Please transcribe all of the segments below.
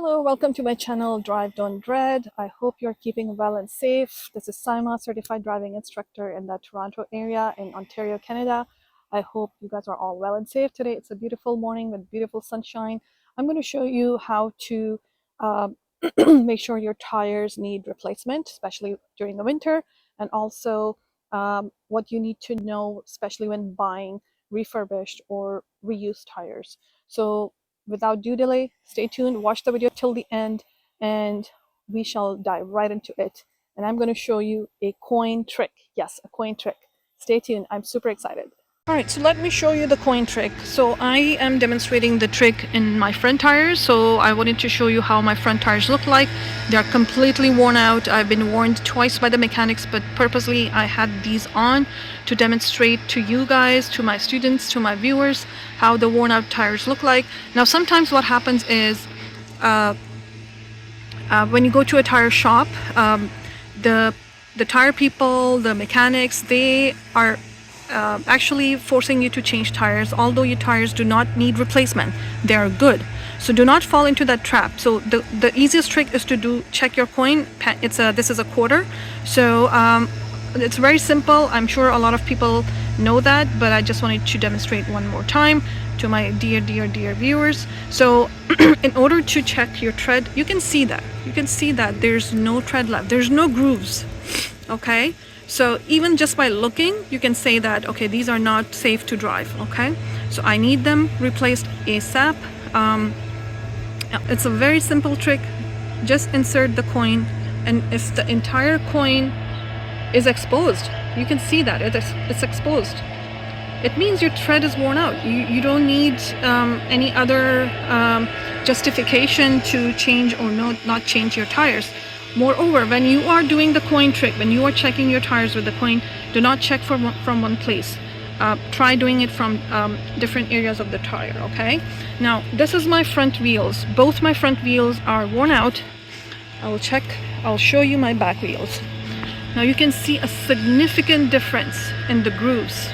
Hello, welcome to my channel Drive Don't Dread. I hope you're keeping well and safe. This is Saima, certified driving instructor in the Toronto area in Ontario, Canada. I hope you guys are all well and safe today. It's a beautiful morning with beautiful sunshine. I'm going to show you how to make sure your tires need replacement, especially during the winter, and also what you need to know, especially when buying refurbished or reused tires. So without due delay, stay tuned, watch the video till the end, and we shall dive right into it. And I'm going to show you a coin trick. Yes, a coin trick. Stay tuned. I'm super excited. All right, so let me show you the coin trick. So I am demonstrating the trick in my front tires. So I wanted to show you how my front tires look like. They're completely worn out. I've been warned twice by the mechanics, but purposely I had these on to demonstrate to you guys, to my students, to my viewers, how the worn out tires look like. Now, sometimes what happens is when you go to a tire shop, the tire people, the mechanics, they are actually forcing you to change tires, although your tires do not need replacement. They are good, so do not fall into that trap. So the easiest trick is to check your coin. This is a quarter, so it's very simple. I'm sure a lot of people know that, but I just wanted to demonstrate one more time to my dear viewers. So in order to check your tread, you can see that there's no tread left, there's no grooves. Okay, so even just by looking, you can say that, okay, these are not safe to drive. Okay, so I need them replaced ASAP. It's a very simple trick. Just insert the coin, and if the entire coin is exposed, you can see that it's exposed. It means your tread is worn out. You don't need any other justification to change or not change your tires. Moreover, when you are doing the coin trick, when you are checking your tires with the coin, do not check from one place. Try doing it from different areas of the tire. Okay, now this is my front wheels. Both my front wheels are worn out. I'll show you my back wheels. Now you can see a significant difference in the grooves.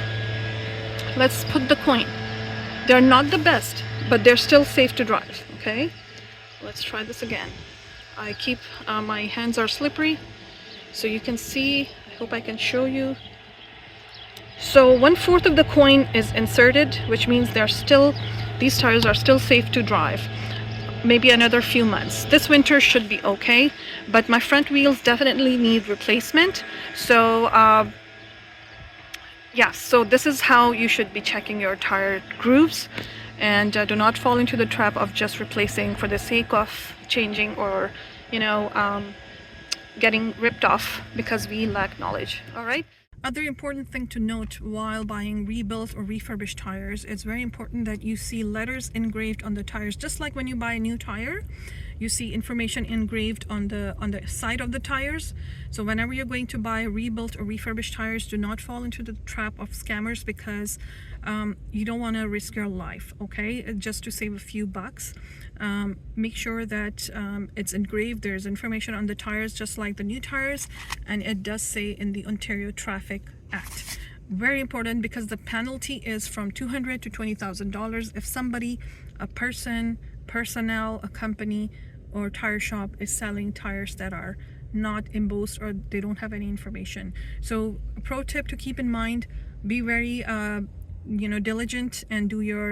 Let's put the coin. They're not the best, but they're still safe to drive. Okay, let's try this again. I keep my hands are slippery, so you can see. I hope I can show you. So 1/4 of the coin is inserted, which means these tires are still safe to drive. Maybe another few months. This winter should be okay, but my front wheels definitely need replacement. So yeah, so this is how you should be checking your tire grooves, and do not fall into the trap of just replacing for the sake of changing, or getting ripped off because we lack knowledge. All right. Other important thing to note while buying rebuilt or refurbished tires, it's very important that you see letters engraved on the tires. Just like when you buy a new tire, you see information engraved on the side of the tires. So whenever you're going to buy rebuilt or refurbished tires, do not fall into the trap of scammers, because you don't want to risk your life. Okay, just to save a few bucks, make sure that it's engraved. There's information on the tires just like the new tires, and it does say in the Ontario Traffic Act. Very important, because the penalty is from $200 to $20,000 if somebody, a personnel, a company or tire shop is selling tires that are not embossed or they don't have any information. So a pro tip to keep in mind: be very diligent and do your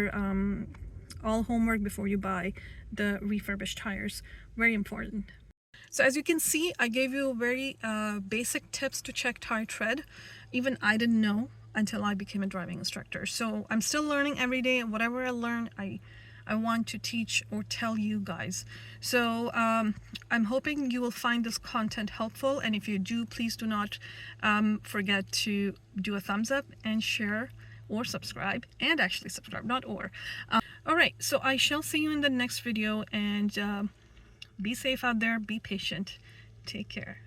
all homework before you buy the refurbished tires. Very important. So as you can see, I gave you very basic tips to check tire tread. Even I didn't know until I became a driving instructor. So I'm still learning every day, and whatever I learn, I want to teach or tell you guys. So I'm hoping you will find this content helpful, and if you do, please do not forget to do a thumbs up and share or subscribe, and actually subscribe, not or. All right, so I shall see you in the next video, and be safe out there, be patient, take care.